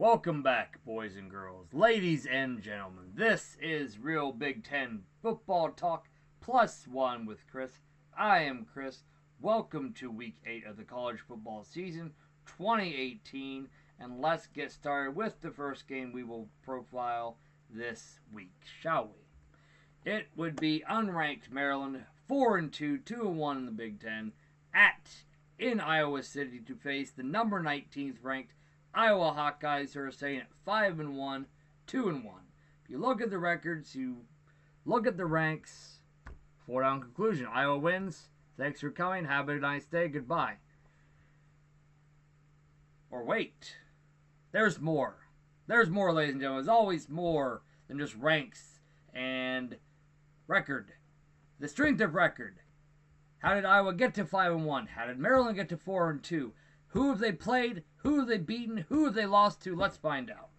Welcome back, boys and girls, ladies and gentlemen. This is Real Big Ten Football Talk +1 with Chris. I am Chris. Welcome to Week 8 of the college football season 2018. And let's get started with the first game we will profile this week, shall we? It would be unranked Maryland, 4-2, 2-1 in the Big Ten, in Iowa City to face the number 19th ranked Iowa Hawkeyes, who are staying at 5-1, 2-1. If you look at the records, you look at the ranks, four-down conclusion. Iowa wins. Thanks for coming. Have a nice day. Goodbye. Or wait. There's more. There's more, ladies and gentlemen. There's always more than just ranks and record. The strength of record. How did Iowa get to 5-1? How did Maryland get to 4-2? Who have they played? Who have they beaten? Who have they lost to? Let's find out.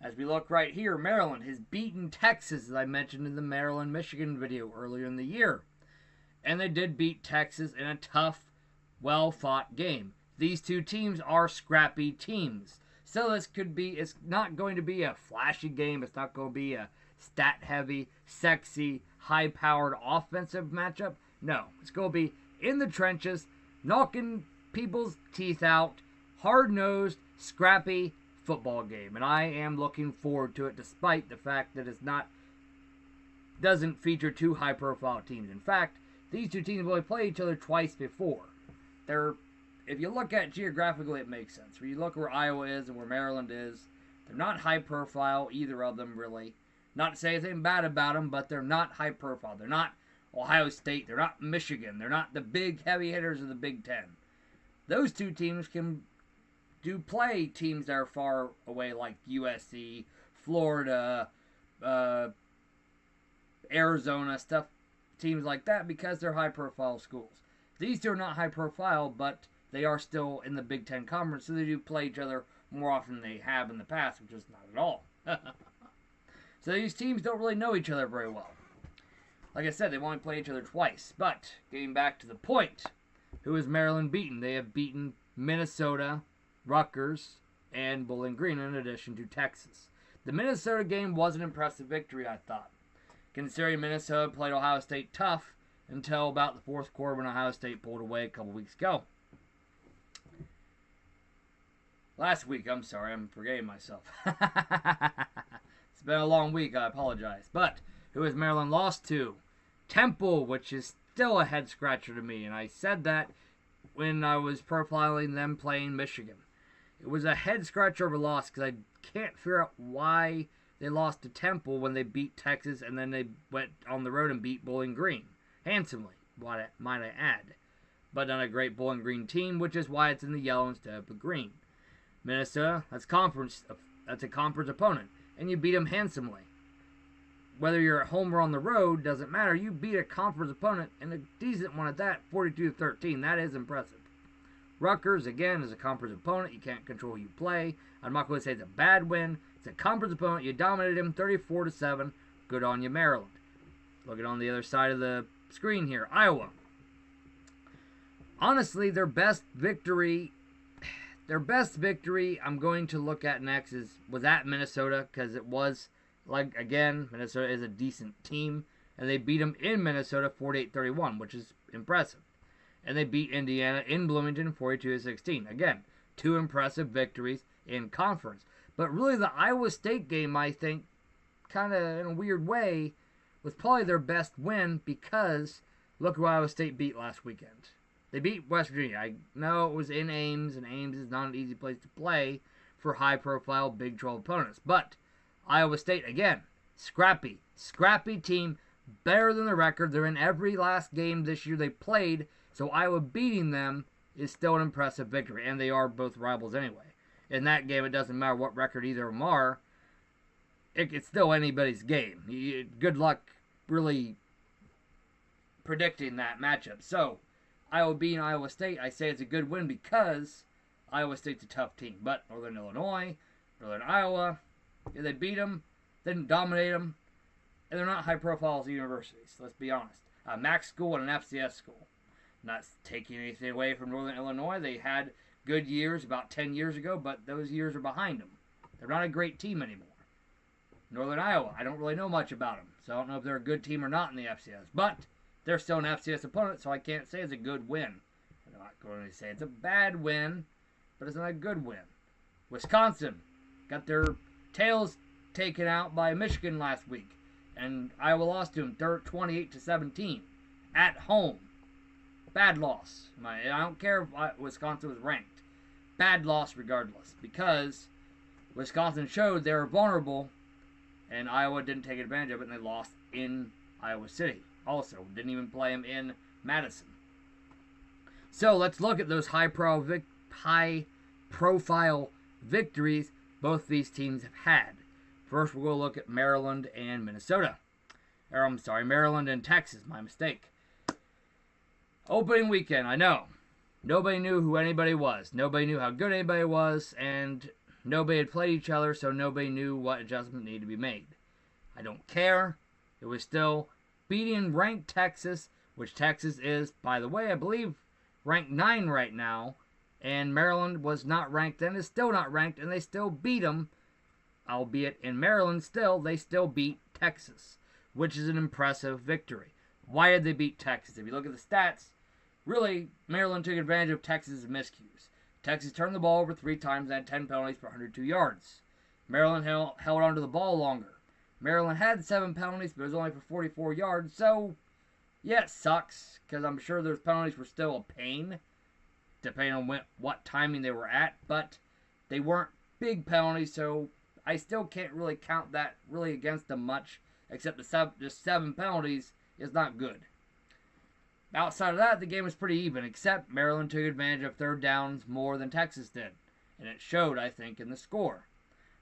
As we look right here, Maryland has beaten Texas, as I mentioned in the Maryland-Michigan video earlier in the year. And they did beat Texas in a tough, well-fought game. These two teams are scrappy teams. So it's not going to be a flashy game. It's not going to be a stat-heavy, sexy, high-powered offensive matchup. No, it's going to be in the trenches, knocking people's teeth out, hard-nosed, scrappy football game. And I am looking forward to it, despite the fact that doesn't feature two high-profile teams. In fact, these two teams have only played each other twice before. If you look at it geographically, it makes sense. When you look where Iowa is and where Maryland is, they're not high-profile, either of them, really. Not to say anything bad about them, but they're not high-profile. They're not Ohio State. They're not Michigan. They're not the big heavy hitters of the Big Ten. Those two teams do play teams that are far away, like USC, Florida, Arizona, teams like that, because they're high-profile schools. These two are not high-profile, but they are still in the Big Ten Conference, so they do play each other more often than they have in the past, which is not at all. So these teams don't really know each other very well. Like I said, they've only played each other twice. But, getting back to the point, who has Maryland beaten? They have beaten Minnesota, Rutgers, and Bowling Green, in addition to Texas. The Minnesota game was an impressive victory, I thought, considering Minnesota played Ohio State tough until about the fourth quarter when Ohio State pulled away a couple weeks ago. Last week, I'm sorry, I'm forgetting myself. It's been a long week, I apologize. But, who has Maryland lost to? Temple, which is still a head-scratcher to me. And I said that when I was profiling them playing Michigan. It was a head-scratcher of a loss because I can't figure out why they lost to Temple when they beat Texas and then they went on the road and beat Bowling Green. Handsomely, might I add. But on a great Bowling Green team, which is why it's in the yellow instead of the green. Minnesota, that's a conference opponent. And you beat them handsomely. Whether you're at home or on the road, doesn't matter. You beat a conference opponent, and a decent one at that, 42-13. That is impressive. Rutgers, again, is a conference opponent. You can't control who you play. I'm not going to say it's a bad win. It's a conference opponent. You dominated them 34-7. Good on you, Maryland. Looking on the other side of the screen here, Iowa. Honestly, their best victory I'm going to look at next was at Minnesota, because it was, again, Minnesota is a decent team, and they beat them in Minnesota 48-31, which is impressive. And they beat Indiana in Bloomington 42-16. Again, two impressive victories in conference. But really the Iowa State game, I think, kind of in a weird way, was probably their best win, because look who Iowa State beat last weekend. They beat West Virginia. I know it was in Ames, and Ames is not an easy place to play for high-profile Big 12 opponents. But Iowa State, again, scrappy team, better than the record. They're in every last game this year they played, so Iowa beating them is still an impressive victory, and they are both rivals anyway. In that game, it doesn't matter what record either of them are. It's still anybody's game. Good luck really predicting that matchup. So, Iowa beating Iowa State, I say it's a good win because Iowa State's a tough team. But Northern Illinois, Northern Iowa, they beat them, they didn't dominate them, and they're not high-profile universities, let's be honest. A MAC school and an FCS school. Not taking anything away from Northern Illinois. They had good years about 10 years ago, but those years are behind them. They're not a great team anymore. Northern Iowa, I don't really know much about them, so I don't know if they're a good team or not in the FCS. But they're still an FCS opponent, so I can't say it's a good win. I'm not going to say it's a bad win, but it's not a good win. Wisconsin got their tails taken out by Michigan last week, and Iowa lost to them 28-17 at home. Bad loss. I don't care if Wisconsin was ranked. Bad loss regardless, because Wisconsin showed they were vulnerable, and Iowa didn't take advantage of it, and they lost in Iowa City. Also, didn't even play them in Madison. So let's look at those high-profile victories both these teams have had. First, we're going to look at Maryland and Minnesota. Or, I'm sorry, Maryland and Texas. My mistake. Opening weekend, I know. Nobody knew who anybody was. Nobody knew how good anybody was, and nobody had played each other, so nobody knew what adjustment needed to be made. I don't care. It was still beating ranked Texas, which Texas is, by the way, I believe, ranked 9 right now. And Maryland was not ranked then, is still not ranked, and they still beat them. Albeit in Maryland still, they still beat Texas, which is an impressive victory. Why did they beat Texas? If you look at the stats, really, Maryland took advantage of Texas' miscues. Texas turned the ball over 3 times and had 10 penalties for 102 yards. Maryland held onto the ball longer. Maryland had 7 penalties, but it was only for 44 yards, so, yeah, it sucks, because I'm sure those penalties were still a pain, depending on what timing they were at, but they weren't big penalties, so I still can't really count that really against them much, except just 7 penalties is not good. Outside of that, the game was pretty even, except Maryland took advantage of third downs more than Texas did, and it showed, I think, in the score.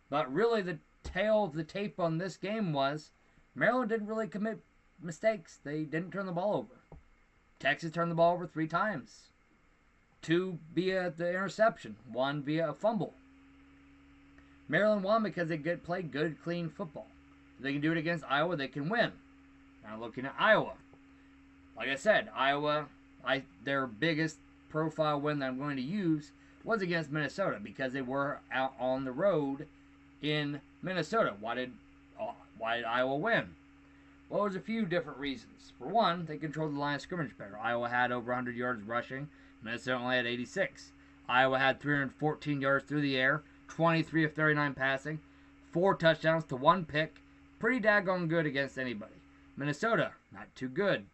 But really, the tail of the tape on this game was Maryland didn't really commit mistakes. They didn't turn the ball over. Texas turned the ball over 3 times. 2 via the interception, 1 via a fumble. Maryland won because they played good, clean football. If they can do it against Iowa, they can win. Now looking at Iowa. Like I said, Iowa, their bigged profile win that I'm going to use was against Minnesota because they were out on the road in Minnesota. Why did Iowa win? Well, there's a few different reasons. For one, they controlled the line of scrimmage better. Iowa had over 100 yards rushing. Minnesota only had 86. Iowa had 314 yards through the air, 23 of 39 passing, 4 touchdowns to 1 pick. Pretty daggone good against anybody. Minnesota, not too good.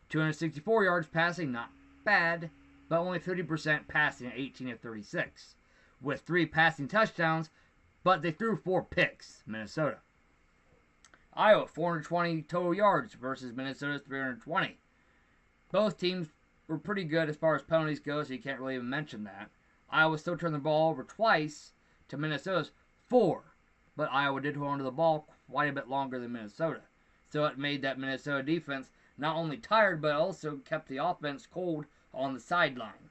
264 yards passing, not bad, but only 30% passing at 18 of 36. With 3 passing touchdowns, but they threw 4 picks, Minnesota. Iowa, 420 total yards versus Minnesota's 320. Both teams were pretty good as far as penalties go, so you can't really even mention that. Iowa still turned the ball over twice to Minnesota's 4, but Iowa did hold on to the ball quite a bit longer than Minnesota. So it made that Minnesota defense not only tired, but also kept the offense cold on the sideline.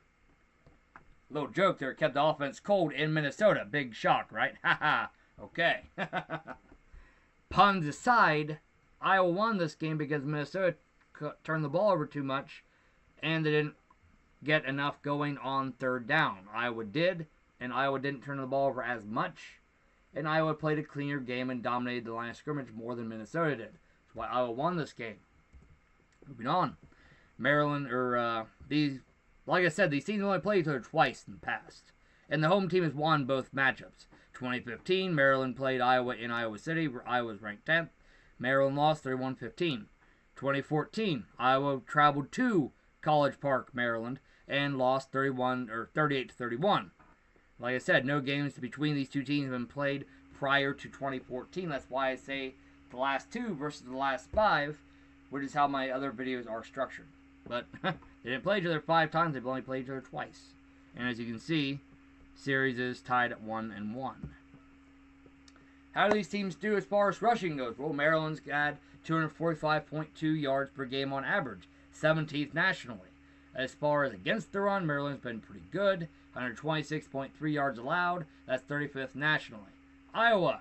Little joke there, kept the offense cold in Minnesota. Big shock, right? Haha. Okay. Puns aside, Iowa won this game because Minnesota turned the ball over too much, and they didn't get enough going on third down. Iowa did, and Iowa didn't turn the ball over as much, and Iowa played a cleaner game and dominated the line of scrimmage more than Minnesota did. That's why Iowa won this game. Moving on. Maryland, like I said, these teams only played each other twice in the past, and the home team has won both matchups. 2015, Maryland played Iowa in Iowa City, where Iowa was ranked 10th. Maryland lost 31-15. 2014, Iowa traveled to College Park, Maryland, and lost 38-31. Like I said, no games between these two teams have been played prior to 2014. That's why I say the last 2 versus the last 5, which is how my other videos are structured. But they didn't play each other 5 times. They've only played each other twice. And as you can see, series is tied at 1-1. How do these teams do as far as rushing goes? Well, Maryland's got 245.2 yards per game on average, 17th nationally. As far as against the run, Maryland's been pretty good, 126.3 yards allowed. That's 35th nationally. Iowa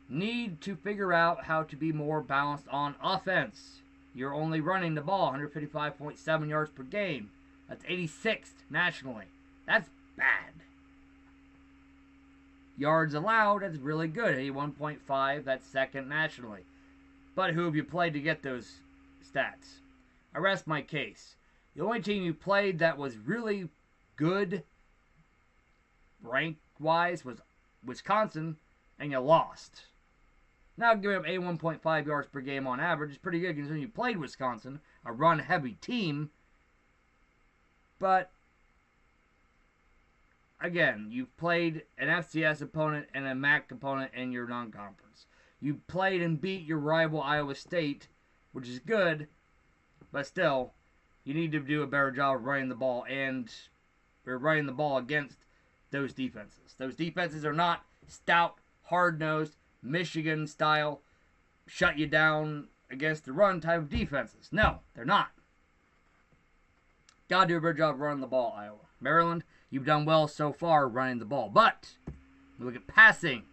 need to figure out how to be more balanced on offense. You're only running the ball 155.7 yards per game. That's 86th nationally. That's bad. Yards allowed, that's really good. 81.5, that's second nationally. But who have you played to get those stats? I rest my case. The only team you played that was really good rank-wise was Wisconsin, and you lost. Now giving up 81.5 yards per game on average is pretty good considering you played Wisconsin, a run-heavy team. But again, you've played an FCS opponent and a MAC opponent in your non-conference. You played and beat your rival Iowa State, which is good, but still, you need to do a better job of running the ball against those defenses. Those defenses are not stout, hard-nosed, Michigan-style, shut you down against the run type of defenses. No, they're not. Gotta do a better job running the ball, Iowa. Maryland, you've done well so far running the ball. But, look at passing.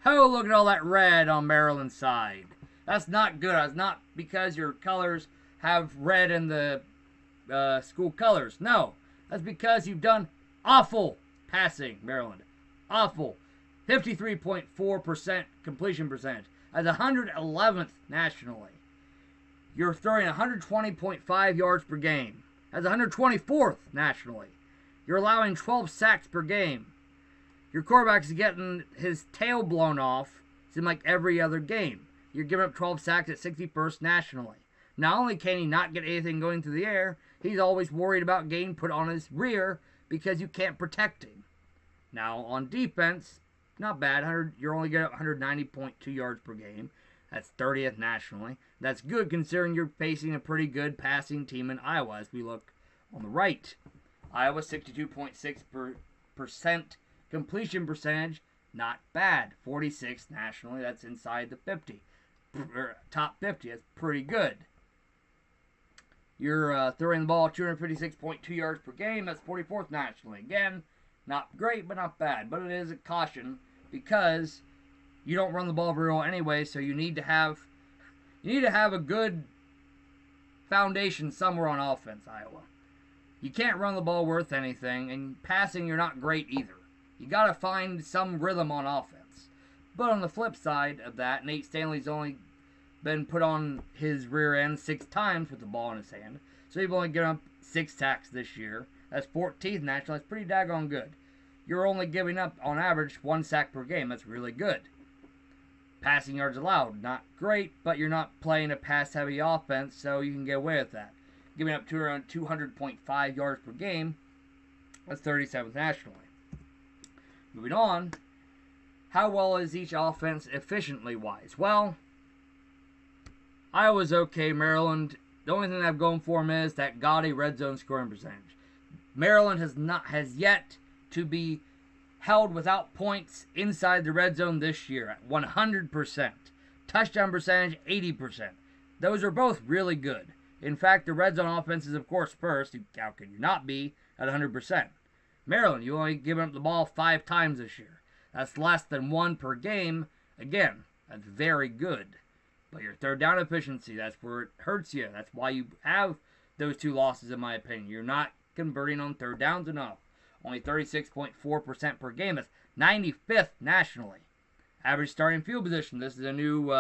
Oh, look at all that red on Maryland's side. That's not good. That's not because your colors have red in the school colors. No, that's because you've done awful passing, Maryland. Awful. 53.4% completion percentage. That's 111th nationally. You're throwing 120.5 yards per game. That's 124th nationally. You're allowing 12 sacks per game. Your quarterback's getting his tail blown off, seems like every other game. You're giving up 12 sacks at 61st nationally. Not only can he not get anything going through the air, he's always worried about getting put on his rear because you can't protect him. Now, on defense, not bad. You're only getting 190.2 yards per game. That's 30th nationally. That's good considering you're facing a pretty good passing team in Iowa as we look on the right. Iowa, 62.6% completion percentage. Not bad. 46th nationally. That's inside the 50. Top 50. That's pretty good. You're throwing the ball 256.2 yards per game. That's 44th nationally. Again, not great, but not bad. But it is a caution because you don't run the ball very well anyway, so you need to have a good foundation somewhere on offense, Iowa. You can't run the ball worth anything, and passing you're not great either. You got to find some rhythm on offense. But on the flip side of that, Nate Stanley's only been put on his rear end 6 times with the ball in his hand. So you've only given up 6 sacks this year. That's 14th national. That's pretty daggone good. You're only giving up, on average, 1 sack per game. That's really good. Passing yards allowed, not great, but you're not playing a pass-heavy offense, so you can get away with that. Giving up around 200.5 yards per game. That's 37th nationally. Moving on. How well is each offense efficiently-wise? Well, Iowa's okay. Maryland, the only thing they have going for them is that gaudy red zone scoring percentage. Maryland has yet to be held without points inside the red zone this year at 100%. Touchdown percentage, 80%. Those are both really good. In fact, the red zone offense is, of course, first. How can you not be at 100%? Maryland, you only given up the ball 5 times this year. That's less than 1 per game. Again, that's very good. But your third down efficiency, that's where it hurts you. That's why you have those 2 losses, in my opinion. You're not converting on third downs enough. Only 36.4% per game. That's 95th nationally. Average starting field position. This is a new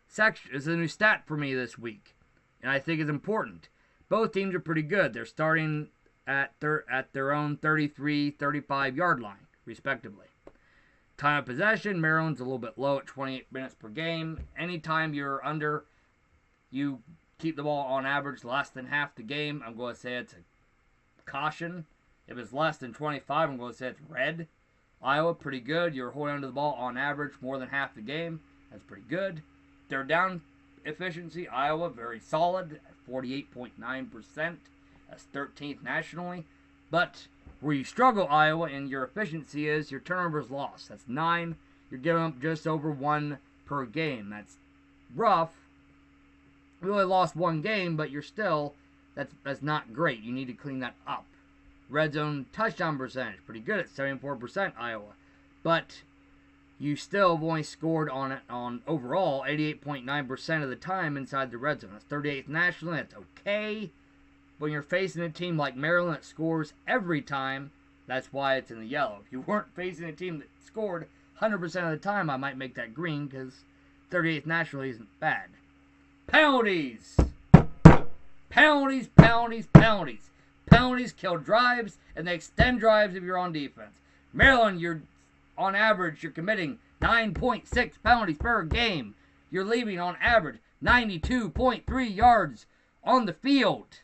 section. This is a new stat for me this week, and I think it's important. Both teams are pretty good. They're starting at their own 33, 35 yard line, respectively. Time of possession. Maryland's a little bit low at 28 minutes per game. Anytime you're under, you keep the ball on average less than half the game, I'm going to say it's a caution. If it's less than 25, I'm going to say it's red. Iowa, pretty good. You're holding onto the ball on average more than half the game. That's pretty good. Third down efficiency, Iowa, very solid at 48.9%. That's 13th nationally. But where you struggle, Iowa, in your efficiency is your turnovers lost. That's 9. You're giving up just over 1 per game. That's rough. You only lost 1 game, but you're still, that's not great. You need to clean that up. Red zone touchdown percentage, pretty good at 74%, Iowa. But you still have only scored on overall 88.9% of the time inside the red zone. That's 38th nationally. That's okay. When you're facing a team like Maryland that scores every time, That's why it's in the yellow. If you weren't facing a team that scored 100% of the time, I might make that green because 38th nationally isn't bad. Penalties! Penalties, penalties, penalties. Penalties kill drives, and they extend drives if you're on defense. Maryland, on average, you're committing 9.6 penalties per game. You're leaving, on average, 92.3 yards on the field.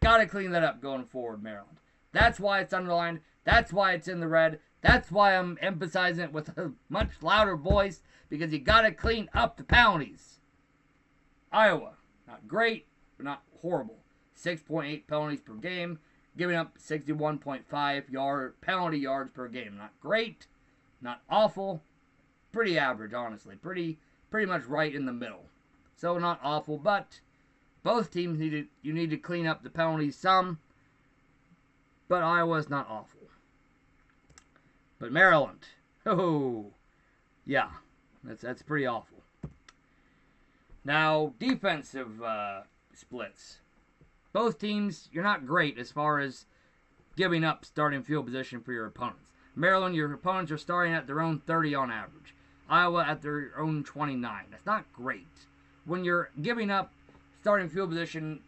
Gotta clean that up going forward, Maryland. That's why it's underlined. That's why it's in the red. That's why I'm emphasizing it with a much louder voice, because you gotta clean up the penalties. Iowa, not great, but not horrible. 6.8 penalties per game, giving up 61.5 penalty yards per game. Not great, not awful, pretty average, honestly. Pretty much right in the middle. So not awful, but both teams you need to clean up the penalties some. But Iowa's not awful. But Maryland, oh, yeah, that's pretty awful. Now, defensive splits. Both teams, you're not great as far as giving up starting field position for your opponents. Maryland, your opponents are starting at their own 30 on average. Iowa at their own 29. That's not great. When you're giving up starting field position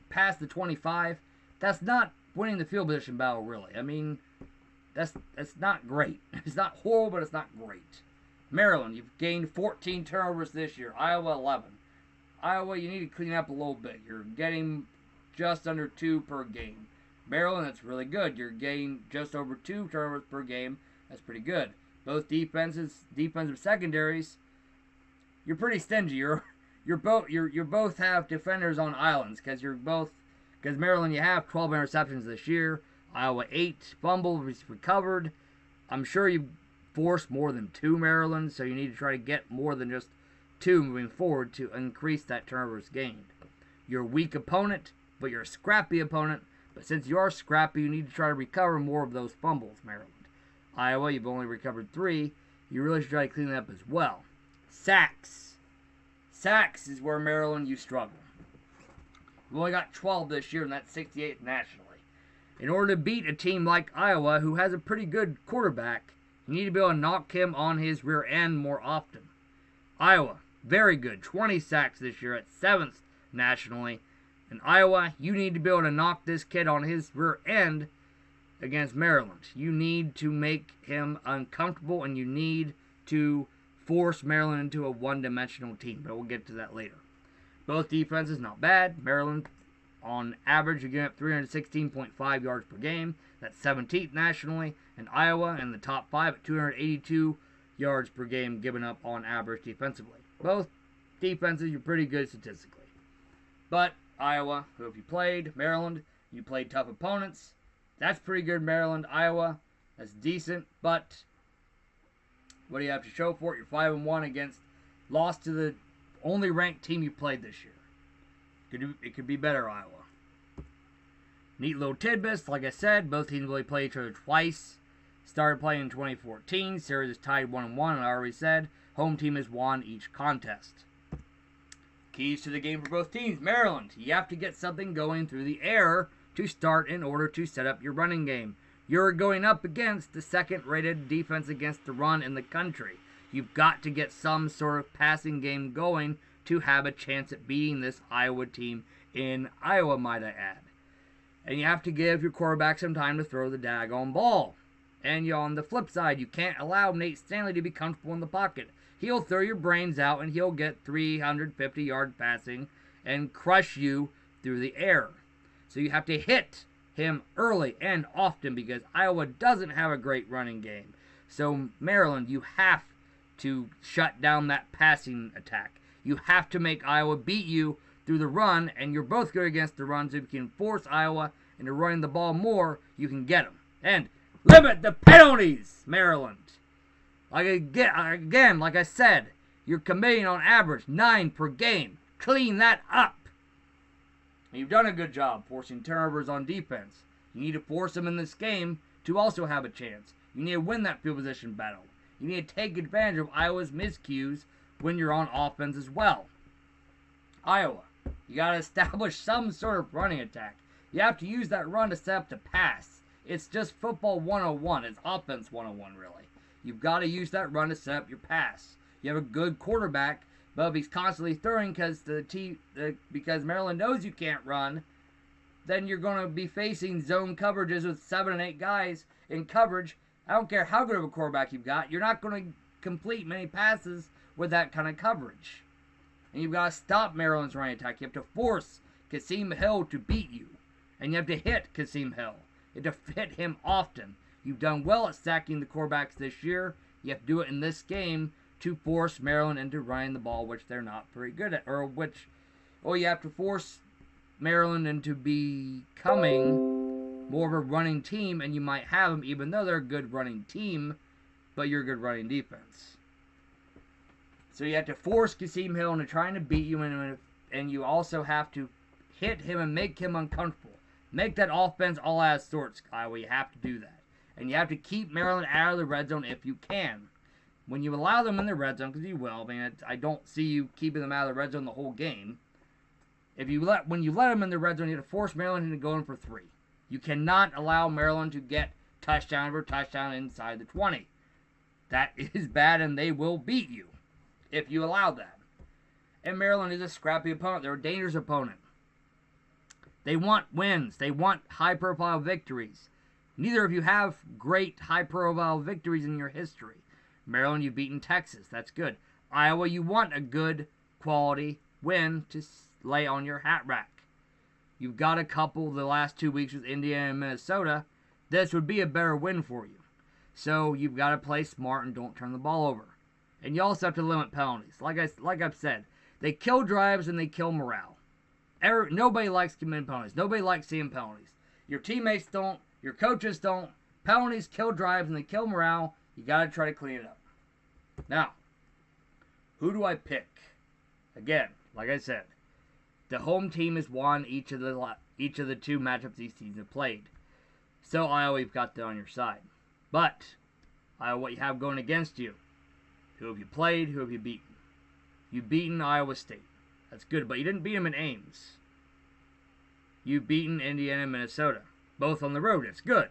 past the 25, that's not winning the field position battle, really. I mean, that's not great. It's not horrible, but it's not great. Maryland, you've gained 14 turnovers this year. Iowa, 11. Iowa, you need to clean up a little bit. You're getting just under 2 per game. Maryland, that's really good. You're getting just over 2 turnovers per game. That's pretty good. Both defensive secondaries, you're pretty stingy. You both have defenders on islands because Maryland, you have 12 interceptions this year. Iowa 8 fumbles recovered. I'm sure you forced more than 2, Maryland, so you need to try to get more than just 2 moving forward to increase that turnovers gained. You're a weak opponent, but you're a scrappy opponent. But since you are scrappy, you need to try to recover more of those fumbles, Maryland. Iowa, you've only recovered 3. You really should try to clean it up as well. Sacks. Sacks is where Maryland, you struggle. You've only got 12 this year, and that's 68th nationally. In order to beat a team like Iowa, who has a pretty good quarterback, you need to be able to knock him on his rear end more often. Iowa, very good. 20 sacks this year at 7th nationally. And Iowa, you need to be able to knock this kid on his rear end against Maryland. You need to make him uncomfortable, and you need to force Maryland into a one-dimensional team. But we'll get to that later. Both defenses, not bad. Maryland, on average, you're giving up 316.5 yards per game. That's 17th nationally. And Iowa in the top 5 at 282 yards per game given up on average defensively. Both defenses, you're pretty good statistically. But Iowa, who have you played? Maryland, you played tough opponents. That's pretty good, Maryland. Iowa, that's decent. But what do you have to show for it? You're 5-1 against, lost to the only ranked team you played this year. It could be better, Iowa. Neat little tidbits. Like I said, both teams really played each other twice. Started playing in 2014. Series is tied 1-1, and I already said home team has won each contest. Keys to the game for both teams. Maryland, you have to get something going through the air to start in order to set up your running game. You're going up against the second-rated defense against the run in the country. You've got to get some sort of passing game going to have a chance at beating this Iowa team in Iowa, might I add. And you have to give your quarterback some time to throw the daggone ball. And on the flip side, you can't allow Nate Stanley to be comfortable in the pocket. He'll throw your brains out, and he'll get 350 yards passing and crush you through the air. So you have to hit him early and often because Iowa doesn't have a great running game. So Maryland, you have to shut down that passing attack. You have to make Iowa beat you through the run, and you're both good against the run, so if you can force Iowa into running the ball more, you can get them. And limit the penalties, Maryland. Again, like I said, you're committing on average 9 per game. Clean that up. And you've done a good job forcing turnovers on defense. You need to force them in this game to also have a chance. You need to win that field position battle. You need to take advantage of Iowa's miscues when you're on offense as well. Iowa, you got to establish some sort of running attack. You have to use that run to set up the pass. It's just football 101. It's offense 101, really. You've got to use that run to set up your pass. You have a good quarterback, but if he's constantly throwing because Maryland knows you can't run, then you're going to be facing zone coverages with 7 and 8 guys in coverage. I don't care how good of a quarterback you've got. You're not going to complete many passes with that kind of coverage. And you've got to stop Maryland's running attack. You have to force Kasim Hill to beat you. And you have to hit Kasim Hill. You have to hit him often. You've done well at sacking the quarterbacks this year. You have to do it in this game to force Maryland into running the ball, which they're not very good at. You have to force Maryland into becoming more of a running team, and you might have them even though they're a good running team, but you're a good running defense. So you have to force Kasim Hill into trying to beat you, and you also have to hit him and make him uncomfortable. Make that offense all out of sorts, Iowa. You have to do that. And you have to keep Maryland out of the red zone if you can. When you allow them in the red zone, because you will, I don't see you keeping them out of the red zone the whole game. When you let them in the red zone, you have to force Maryland into going for 3. You cannot allow Maryland to get touchdown over touchdown inside the 20. That is bad, and they will beat you if you allow that. And Maryland is a scrappy opponent. They're a dangerous opponent. They want wins. They want high-profile victories. Neither of you have great high-profile victories in your history. Maryland, you've beaten Texas. That's good. Iowa, you want a good quality win to lay on your hat rack. You've got a couple the last 2 weeks with Indiana and Minnesota. This would be a better win for you. So you've got to play smart and don't turn the ball over. And you also have to limit penalties. Like I've said, they kill drives and they kill morale. Nobody likes committing penalties. Nobody likes seeing penalties. Your teammates don't. Your coaches don't. Penalties kill drives and they kill morale. You got to try to clean it up. Now, who do I pick? Again, like I said, the home team has won each of the 2 matchups these teams have played. So Iowa, you've got that on your side. But Iowa, what you have going against you? Who have you played? Who have you beaten? You've beaten Iowa State. That's good, but you didn't beat them in Ames. You've beaten Indiana and Minnesota. Both on the road. It's good.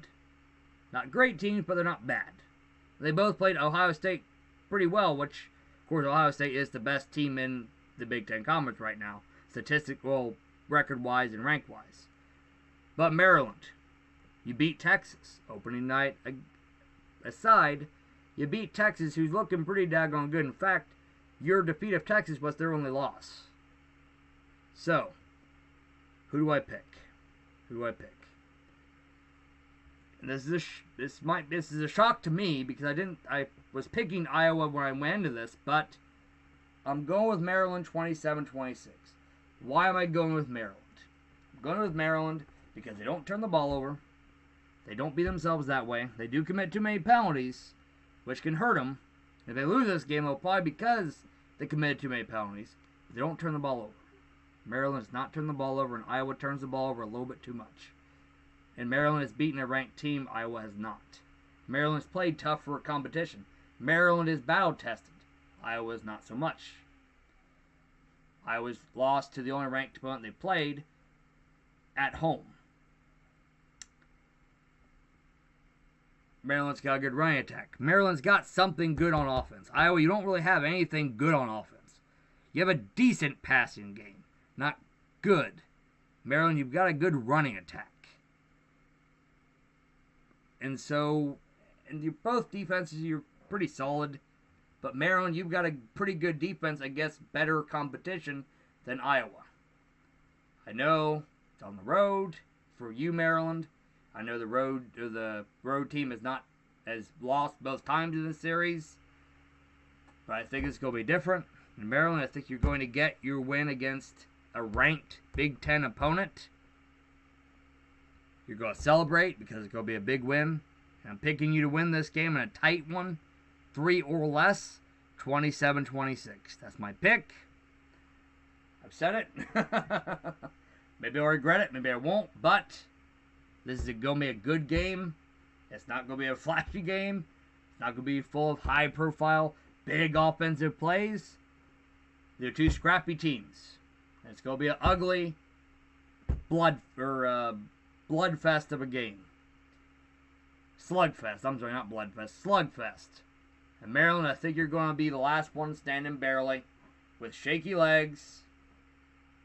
Not great teams, but they're not bad. They both played Ohio State pretty well, which, of course, Ohio State is the best team in the Big Ten Conference right now, record-wise and rank-wise. But Maryland, you beat Texas. Opening night aside, you beat Texas, who's looking pretty daggone good. In fact, your defeat of Texas was their only loss. So, who do I pick? And this is a shock to me because I was picking Iowa when I went into this, but I'm going with Maryland 27-26. Why am I going with Maryland? I'm going with Maryland because they don't turn the ball over. They don't beat themselves that way. They do commit too many penalties, which can hurt them. If they lose this game, it'll probably because they committed too many penalties. They don't turn the ball over. Maryland has not turned the ball over, and Iowa turns the ball over a little bit too much. And Maryland has beaten a ranked team. Iowa has not. Maryland's played tough for a competition. Maryland is battle-tested. Iowa is not so much. Iowa's lost to the only ranked opponent they played at home. Maryland's got a good running attack. Maryland's got something good on offense. Iowa, you don't really have anything good on offense. You have a decent passing game. Not good. Maryland, you've got a good running attack. And both defenses, you're pretty solid. But Maryland, you've got a pretty good defense against better competition than Iowa. I know it's on the road for you, Maryland. I know the road team has lost both times in this series. But I think it's going to be different. In Maryland, I think you're going to get your win against a ranked Big Ten opponent. You're going to celebrate because it's going to be a big win. And I'm picking you to win this game in a tight one, 3 or less, 27-26. That's my pick. I've said it. Maybe I'll regret it. Maybe I won't. But this is going to be a good game. It's not going to be a flashy game. It's not going to be full of high-profile, big offensive plays. They're 2 scrappy teams. It's going to be an ugly bloodfest of a game. Slugfest. I'm sorry, not Bloodfest. Slugfest. And Maryland, I think you're going to be the last one standing barely with shaky legs.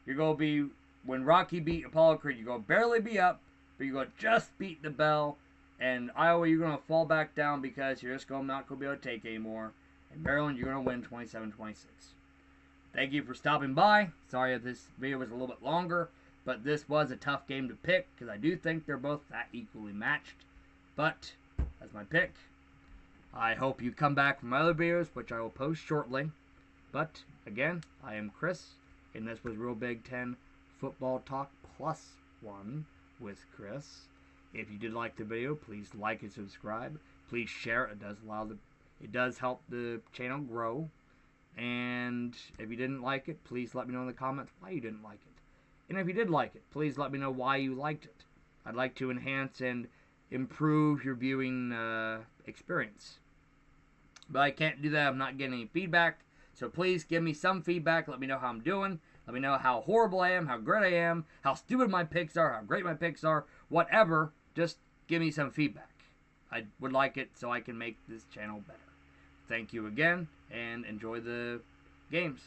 You're going to be, when Rocky beat Apollo Creed, you're going to barely be up, but you're going to just beat the bell. And Iowa, you're going to fall back down because you're just not going to be able to take anymore. And Maryland, you're going to win 27-26. Thank you for stopping by. Sorry if this video was a little bit longer, but this was a tough game to pick because I do think they're both that equally matched. But that's my pick. I hope you come back for my other videos, which I will post shortly. But again, I am Chris, and this was Real Big 10 Football Talk +1 with Chris. If you did like the video, please like and subscribe. Please share it. It does help the channel grow. And if you didn't like it, please let me know in the comments why you didn't like it. And if you did like it, please let me know why you liked it. I'd like to enhance and improve your viewing experience. But I can't do that. I'm not getting any feedback. So please give me some feedback. Let me know how I'm doing. Let me know how horrible I am, how great I am, how stupid my picks are, how great my picks are, whatever. Just give me some feedback. I would like it so I can make this channel better. Thank you again, and enjoy the games.